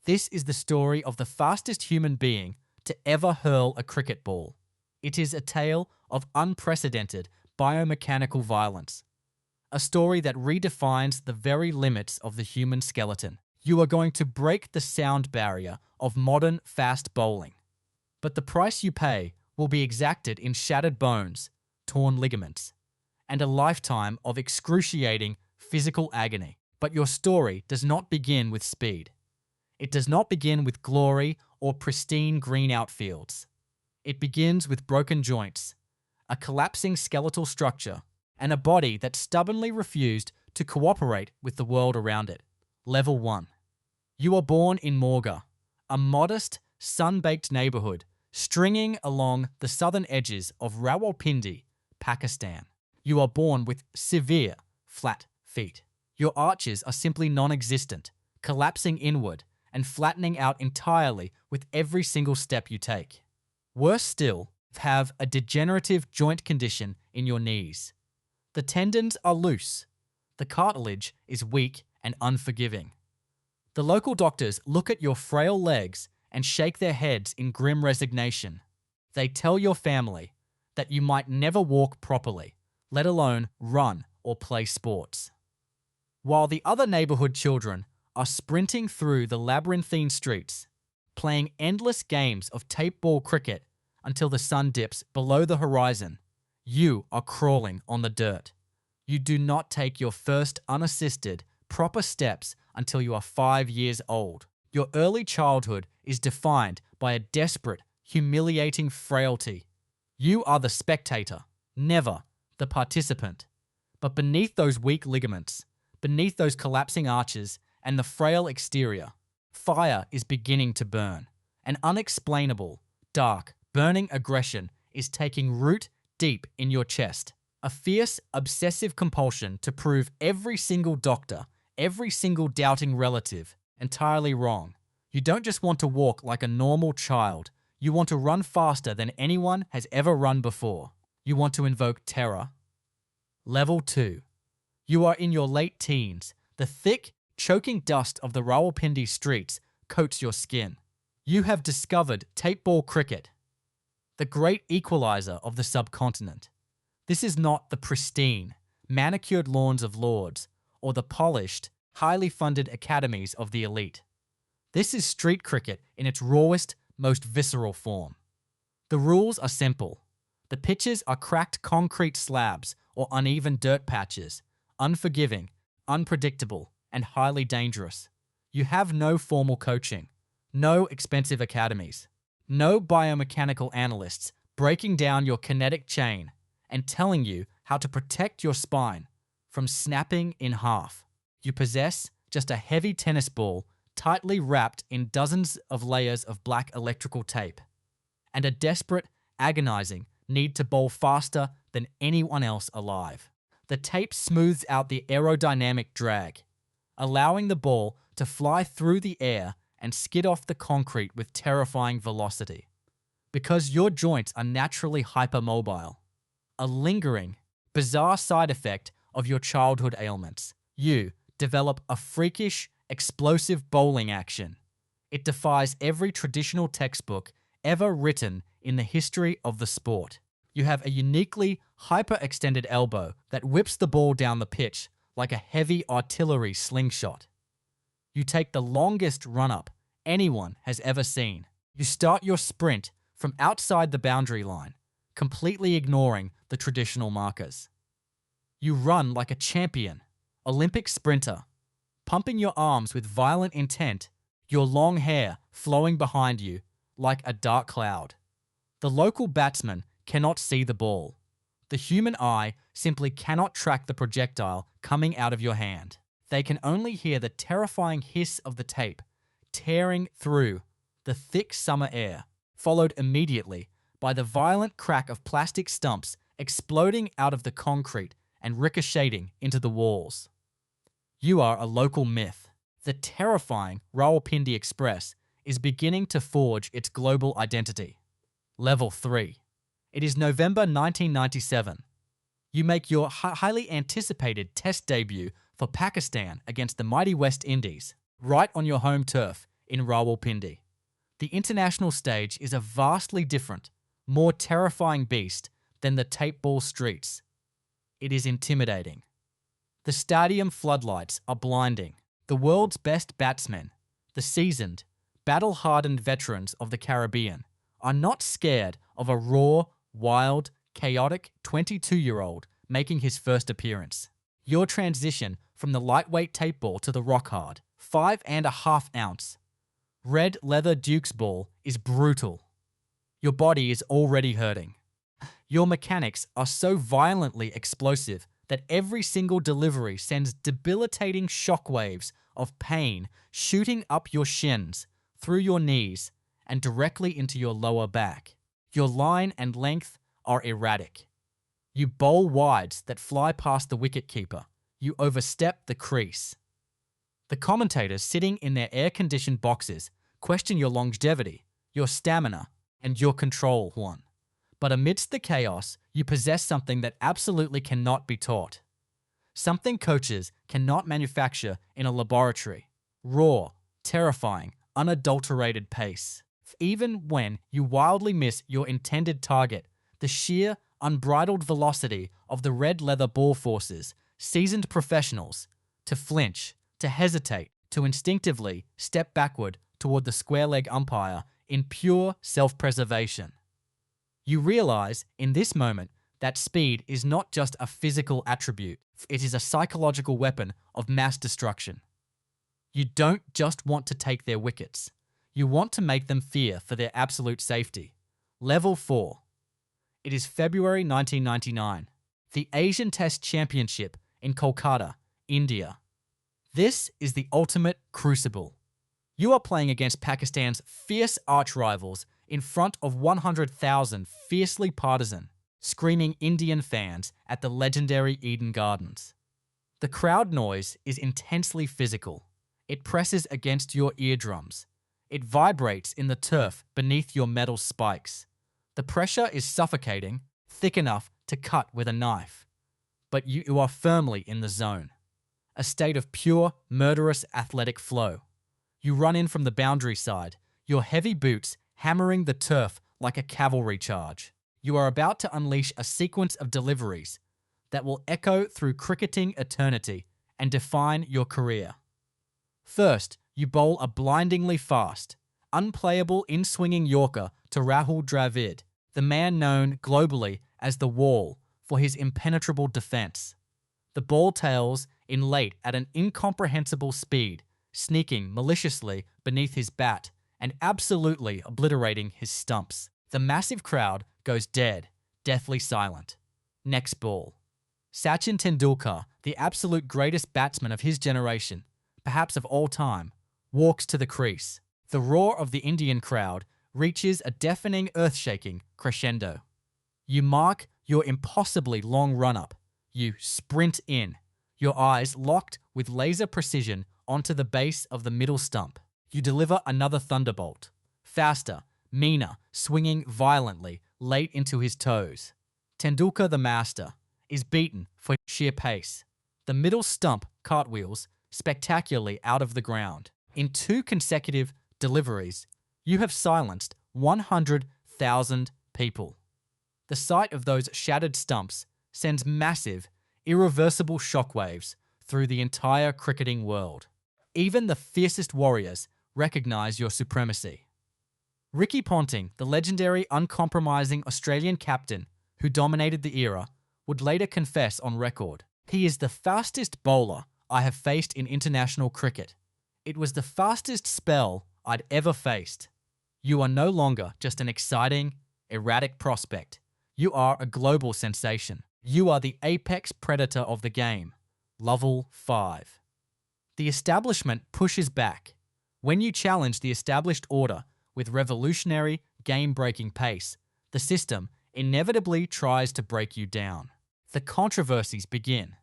This is the story of the fastest human being to ever hurl a cricket ball. It is a tale of unprecedented biomechanical violence. A story that redefines the very limits of the human skeleton. You are going to break the sound barrier of modern fast bowling. But the price you pay will be exacted in shattered bones, torn ligaments, and a lifetime of excruciating physical agony. But your story does not begin with speed. It does not begin with glory or pristine green outfields. It begins with broken joints, a collapsing skeletal structure, and a body that stubbornly refused to cooperate with the world around it. Level 1. You are born in Morgah, a modest, sun-baked neighborhood stringing along the southern edges of Rawalpindi, Pakistan. You are born with severe, flat feet. Your arches are simply non-existent, collapsing inward and flattening out entirely with every single step you take. Worse still, have a degenerative joint condition in your knees. The tendons are loose. The cartilage is weak and unforgiving. The local doctors look at your frail legs and shake their heads in grim resignation. They tell your family that you might never walk properly, let alone run or play sports. While the other neighborhood children are sprinting through the labyrinthine streets, playing endless games of tape ball cricket until the sun dips below the horizon, you are crawling on the dirt. You do not take your first unassisted, proper steps until you are 5 years old. Your early childhood is defined by a desperate, humiliating frailty. You are the spectator, never the participant. But beneath those weak ligaments, beneath those collapsing arches and the frail exterior, fire is beginning to burn. An unexplainable, dark, burning aggression is taking root deep in your chest. A fierce, obsessive compulsion to prove every single doctor, every single doubting relative, entirely wrong. You don't just want to walk like a normal child. You want to run faster than anyone has ever run before. You want to invoke terror. Level 2. You are in your late teens. The thick, choking dust of the Rawalpindi streets coats your skin. You have discovered tape ball cricket, the great equalizer of the subcontinent. This is not the pristine, manicured lawns of lords or the polished, highly funded academies of the elite. This is street cricket in its rawest, most visceral form. The rules are simple. The pitches are cracked concrete slabs or uneven dirt patches, unforgiving, unpredictable, and highly dangerous. You have no formal coaching, no expensive academies, no biomechanical analysts breaking down your kinetic chain and telling you how to protect your spine from snapping in half. You possess just a heavy tennis ball tightly wrapped in dozens of layers of black electrical tape, and a desperate, agonizing need to bowl faster than anyone else alive. The tape smooths out the aerodynamic drag, allowing the ball to fly through the air and skid off the concrete with terrifying velocity. Because your joints are naturally hypermobile, a lingering, bizarre side effect of your childhood ailments, you develop a freakish, explosive bowling action. It defies every traditional textbook ever written in the history of the sport. You have a uniquely hyperextended elbow that whips the ball down the pitch like a heavy artillery slingshot. You take the longest run-up anyone has ever seen. You start your sprint from outside the boundary line, completely ignoring the traditional markers. You run like a champion, Olympic sprinter, pumping your arms with violent intent, your long hair flowing behind you like a dark cloud. The local batsman cannot see the ball. The human eye simply cannot track the projectile coming out of your hand. They can only hear the terrifying hiss of the tape tearing through the thick summer air, followed immediately by the violent crack of plastic stumps exploding out of the concrete and ricocheting into the walls. You are a local myth. The terrifying Rawalpindi Express is beginning to forge its global identity. Level 3. It is November 1997. You make your highly anticipated test debut for Pakistan against the mighty West Indies, right on your home turf in Rawalpindi. The international stage is a vastly different, more terrifying beast than the tape ball streets. It is intimidating. The stadium floodlights are blinding. The world's best batsmen, the seasoned, battle-hardened veterans of the Caribbean, are not scared of a raw, wild, chaotic 22-year-old making his first appearance. Your transition from the lightweight tape ball to the rock-hard, 5.5-ounce, red leather Duke's ball is brutal. Your body is already hurting. Your mechanics are so violently explosive that every single delivery sends debilitating shockwaves of pain shooting up your shins, through your knees, and directly into your lower back. Your line and length are erratic. You bowl wides that fly past the wicketkeeper. You overstep the crease. The commentators sitting in their air-conditioned boxes question your longevity, your stamina, and your control, Juan. But amidst the chaos, you possess something that absolutely cannot be taught. Something coaches cannot manufacture in a laboratory. Raw, terrifying, unadulterated pace. Even when you wildly miss your intended target, the sheer, unbridled velocity of the red leather ball forces seasoned professionals to flinch, to hesitate, to instinctively step backward toward the square leg umpire in pure self-preservation. You realize in this moment that speed is not just a physical attribute, it is a psychological weapon of mass destruction. You don't just want to take their wickets. You want to make them fear for their absolute safety. Level 4. It is February 1999. The Asian Test Championship in Kolkata, India. This is the ultimate crucible. You are playing against Pakistan's fierce arch-rivals in front of 100,000 fiercely partisan, screaming Indian fans at the legendary Eden Gardens. The crowd noise is intensely physical. It presses against your eardrums. It vibrates in the turf beneath your metal spikes. The pressure is suffocating, thick enough to cut with a knife. But you are firmly in the zone. A state of pure, murderous athletic flow. You run in from the boundary side, your heavy boots hammering the turf like a cavalry charge. You are about to unleash a sequence of deliveries that will echo through cricketing eternity and define your career. First, you bowl a blindingly fast, unplayable in-swinging Yorker to Rahul Dravid, the man known globally as the Wall for his impenetrable defense. The ball tails in late at an incomprehensible speed, sneaking maliciously beneath his bat and absolutely obliterating his stumps. The massive crowd goes dead, deathly silent. Next ball. Sachin Tendulkar, the absolute greatest batsman of his generation, perhaps of all time, walks to the crease. The roar of the Indian crowd reaches a deafening, earth-shaking crescendo. You mark your impossibly long run-up. You sprint in, your eyes locked with laser precision onto the base of the middle stump. You deliver another thunderbolt, faster, meaner, swinging violently late into his toes. Tendulkar, the master, is beaten for sheer pace. The middle stump cartwheels spectacularly out of the ground. In 2 consecutive deliveries, you have silenced 100,000 people. The sight of those shattered stumps sends massive, irreversible shockwaves through the entire cricketing world. Even the fiercest warriors recognize your supremacy. Ricky Ponting, the legendary, uncompromising Australian captain who dominated the era, would later confess on record, "He is the fastest bowler I have faced in international cricket. It was the fastest spell I'd ever faced." You are no longer just an exciting, erratic prospect. You are a global sensation. You are the apex predator of the game. Level 5. The establishment pushes back. When you challenge the established order with revolutionary, game-breaking pace, the system inevitably tries to break you down. The controversies begin.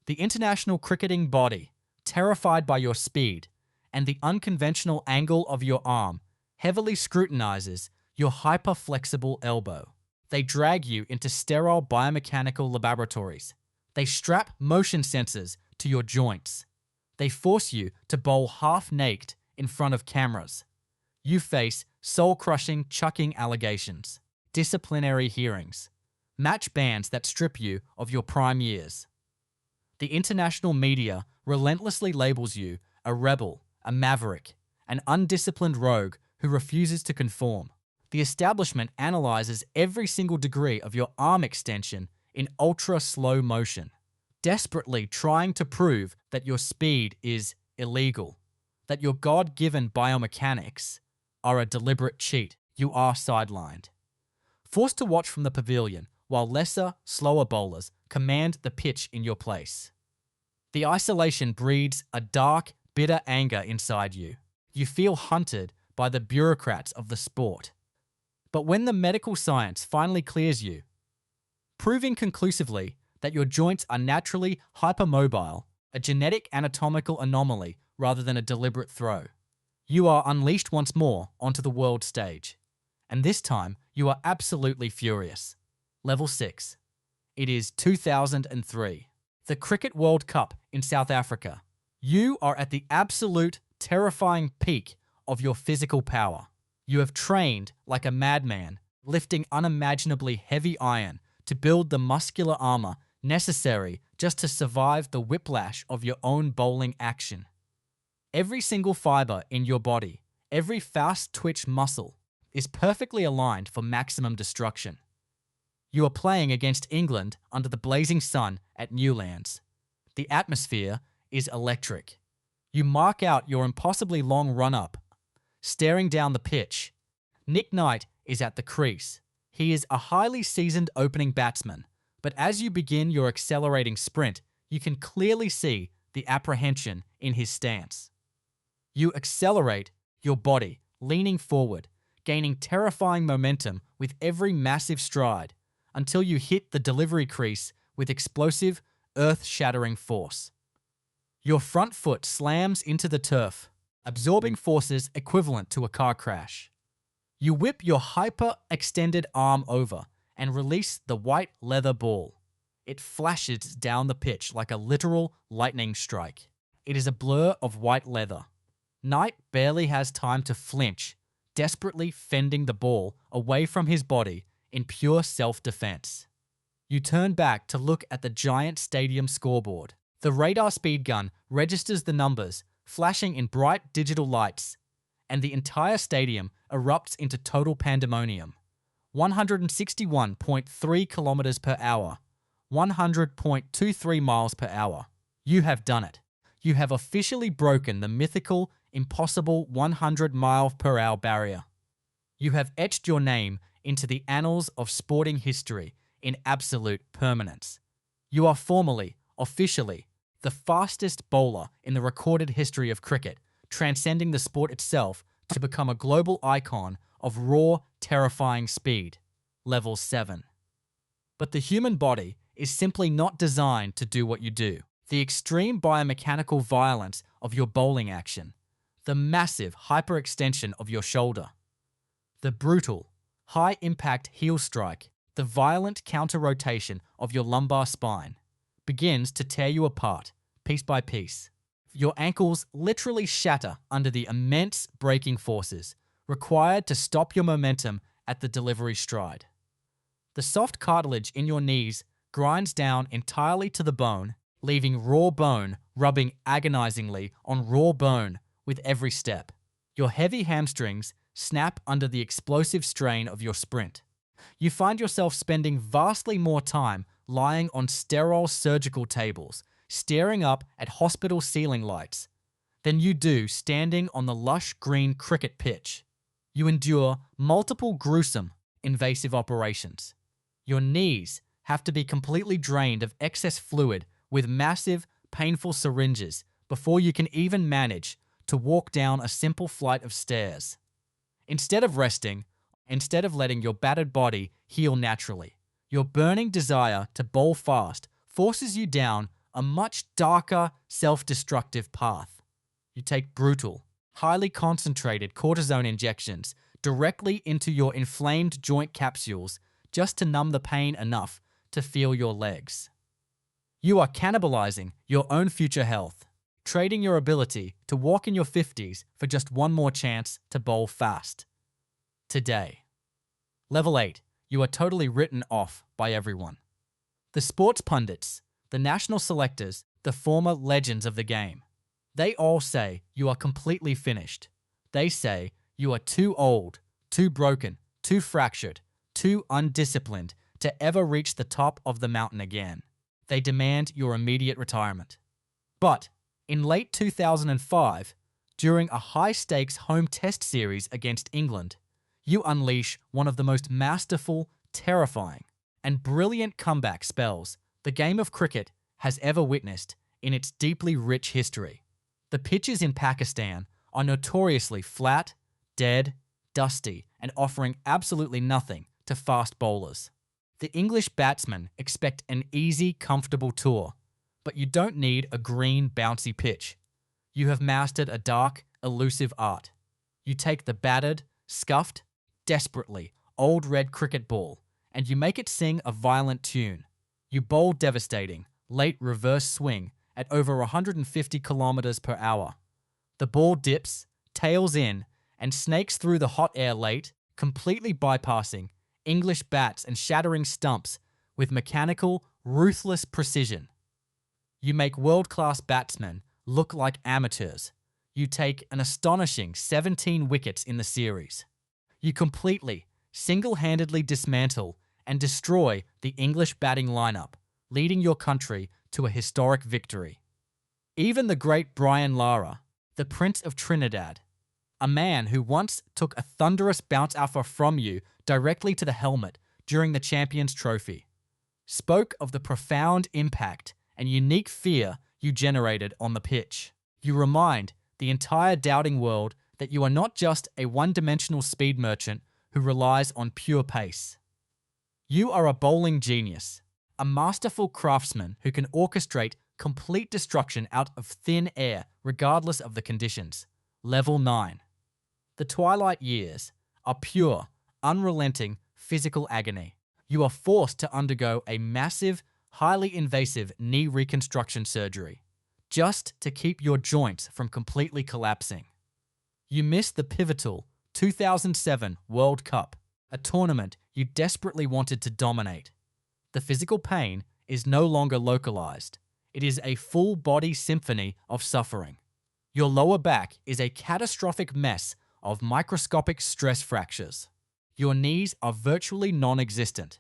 The international cricketing body, terrified by your speed and the unconventional angle of your arm, heavily scrutinizes your hyper-flexible elbow. They drag you into sterile biomechanical laboratories. They strap motion sensors to your joints. They force you to bowl half-naked in front of cameras. You face soul-crushing chucking allegations, disciplinary hearings, match bans that strip you of your prime years. The international media relentlessly labels you a rebel, a maverick, an undisciplined rogue who refuses to conform. The establishment analyzes every single degree of your arm extension in ultra-slow motion, desperately trying to prove that your speed is illegal, that your God-given biomechanics are a deliberate cheat. You are sidelined. Forced to watch from the pavilion while lesser, slower bowlers command the pitch in your place. The isolation breeds a dark, bitter anger inside you. You feel hunted by the bureaucrats of the sport. But when the medical science finally clears you, proving conclusively that your joints are naturally hypermobile, a genetic anatomical anomaly rather than a deliberate throw, you are unleashed once more onto the world stage. And this time, you are absolutely furious. Level 6. It is 2003. The Cricket World Cup in South Africa. You are at the absolute terrifying peak of your physical power. You have trained like a madman, lifting unimaginably heavy iron to build the muscular armor necessary just to survive the whiplash of your own bowling action. Every single fiber in your body, every fast twitch muscle, is perfectly aligned for maximum destruction. You are playing against England under the blazing sun at Newlands. The atmosphere is electric. You mark out your impossibly long run-up, staring down the pitch. Nick Knight is at the crease. He is a highly seasoned opening batsman, but as you begin your accelerating sprint, you can clearly see the apprehension in his stance. You accelerate your body, leaning forward, gaining terrifying momentum with every massive stride, until you hit the delivery crease with explosive, earth-shattering force. Your front foot slams into the turf, absorbing forces equivalent to a car crash. You whip your hyper-extended arm over and release the white leather ball. It flashes down the pitch like a literal lightning strike. It is a blur of white leather. Knight barely has time to flinch, desperately fending the ball away from his body in pure self-defense. You turn back to look at the giant stadium scoreboard. The radar speed gun registers the numbers, flashing in bright digital lights, and the entire stadium erupts into total pandemonium. 161.3 kilometers per hour, 100.23 miles per hour. You have done it. You have officially broken the mythical, impossible 100 mile per hour barrier. You have etched your name into the annals of sporting history in absolute permanence. You are formally, officially, the fastest bowler in the recorded history of cricket, transcending the sport itself to become a global icon of raw, terrifying speed. Level 7. But the human body is simply not designed to do what you do. The extreme biomechanical violence of your bowling action, the massive hyperextension of your shoulder, the brutal, high-impact heel strike, the violent counter-rotation of your lumbar spine, begins to tear you apart, piece by piece. Your ankles literally shatter under the immense braking forces required to stop your momentum at the delivery stride. The soft cartilage in your knees grinds down entirely to the bone, leaving raw bone rubbing agonizingly on raw bone with every step. Your heavy hamstrings snap under the explosive strain of your sprint. You find yourself spending vastly more time lying on sterile surgical tables, staring up at hospital ceiling lights, than you do standing on the lush green cricket pitch. You endure multiple gruesome, invasive operations. Your knees have to be completely drained of excess fluid with massive, painful syringes before you can even manage to walk down a simple flight of stairs. Instead of resting, instead of letting your battered body heal naturally, your burning desire to bowl fast forces you down a much darker, self-destructive path. You take brutal, highly concentrated cortisone injections directly into your inflamed joint capsules just to numb the pain enough to feel your legs. You are cannibalizing your own future health. trading your ability to walk in your 50s for just one more chance to bowl fast. Today. Level 8. You are totally written off by everyone. The sports pundits, the national selectors, the former legends of the game. They all say you are completely finished. They say you are too old, too broken, too fractured, too undisciplined to ever reach the top of the mountain again. They demand your immediate retirement. But in late 2005, during a high-stakes home test series against England, you unleash one of the most masterful, terrifying, and brilliant comeback spells the game of cricket has ever witnessed in its deeply rich history. The pitches in Pakistan are notoriously flat, dead, dusty, and offering absolutely nothing to fast bowlers. The English batsmen expect an easy, comfortable tour, but you don't need a green, bouncy pitch. You have mastered a dark, elusive art. You take the battered, scuffed, desperately old red cricket ball, and you make it sing a violent tune. You bowl devastating, late reverse swing at over 150 kilometers per hour. The ball dips, tails in, and snakes through the hot air late, completely bypassing English bats and shattering stumps with mechanical, ruthless precision. You make world-class batsmen look like amateurs. You take an astonishing 17 wickets in the series. You completely, single-handedly dismantle and destroy the English batting lineup, leading your country to a historic victory. Even the great Brian Lara, the Prince of Trinidad, a man who once took a thunderous bounce alpha from you directly to the helmet during the Champions Trophy, spoke of the profound impact and unique fear you generated on the pitch. You remind the entire doubting world that you are not just a one-dimensional speed merchant who relies on pure pace. You are a bowling genius, a masterful craftsman who can orchestrate complete destruction out of thin air regardless of the conditions. Level 9. The twilight years are pure, unrelenting physical agony. You are forced to undergo a massive, highly invasive knee reconstruction surgery just to keep your joints from completely collapsing. You miss the pivotal 2007 World Cup, a tournament you desperately wanted to dominate. The physical pain is no longer localized. It is a full-body symphony of suffering. Your lower back is a catastrophic mess of microscopic stress fractures. Your knees are virtually non-existent.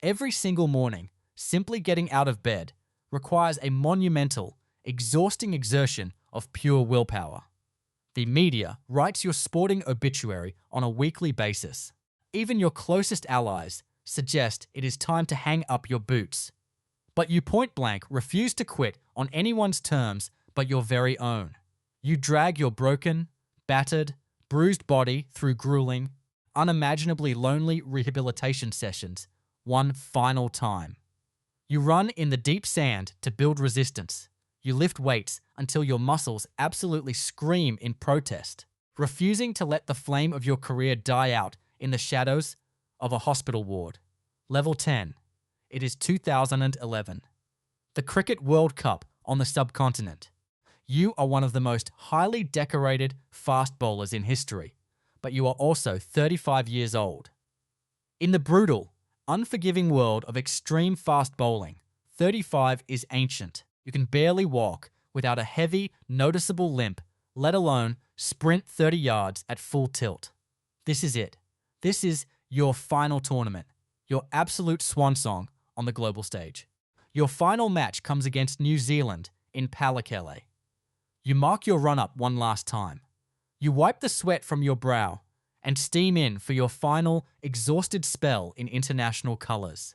Every single morning, simply getting out of bed requires a monumental, exhausting exertion of pure willpower. The media writes your sporting obituary on a weekly basis. Even your closest allies suggest it is time to hang up your boots. But you point-blank refuse to quit on anyone's terms but your very own. You drag your broken, battered, bruised body through grueling, unimaginably lonely rehabilitation sessions one final time. You run in the deep sand to build resistance. You lift weights until your muscles absolutely scream in protest, refusing to let the flame of your career die out in the shadows of a hospital ward. Level 10. It is 2011. The Cricket World Cup on the subcontinent. You are one of the most highly decorated fast bowlers in history, but you are also 35 years old. In the brutal, unforgiving world of extreme fast bowling, 35 is ancient. You can barely walk without a heavy, noticeable limp, let alone sprint 30 yards at full tilt. This is it. This is your final tournament, your absolute swan song on the global stage. Your final match comes against New Zealand in Pallekele. You mark your run-up one last time. You wipe the sweat from your brow and steam in for your final, exhausted spell in international colours.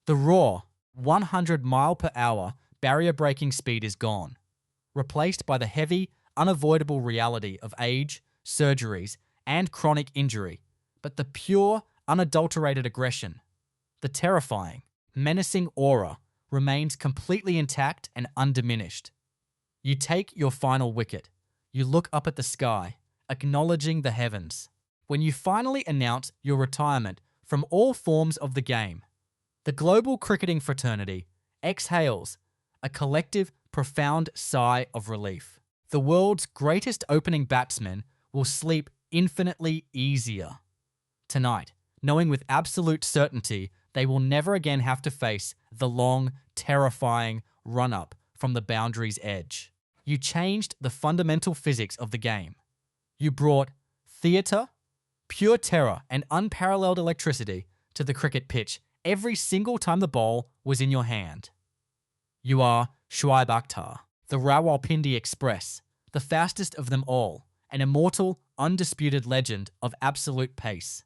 The raw, 100-mile-per-hour barrier-breaking speed is gone, replaced by the heavy, unavoidable reality of age, surgeries, and chronic injury, but the pure, unadulterated aggression, the terrifying, menacing aura remains completely intact and undiminished. You take your final wicket. You look up at the sky, acknowledging the heavens. When you finally announce your retirement from all forms of the game, the global cricketing fraternity exhales a collective profound sigh of relief. The world's greatest opening batsman will sleep infinitely easier tonight, knowing with absolute certainty they will never again have to face the long, terrifying run-up from the boundary's edge. You changed the fundamental physics of the game. You brought theatre, pure terror, and unparalleled electricity to the cricket pitch every single time the ball was in your hand. You are Shoaib Akhtar, the Rawalpindi Express, the fastest of them all, an immortal, undisputed legend of absolute pace.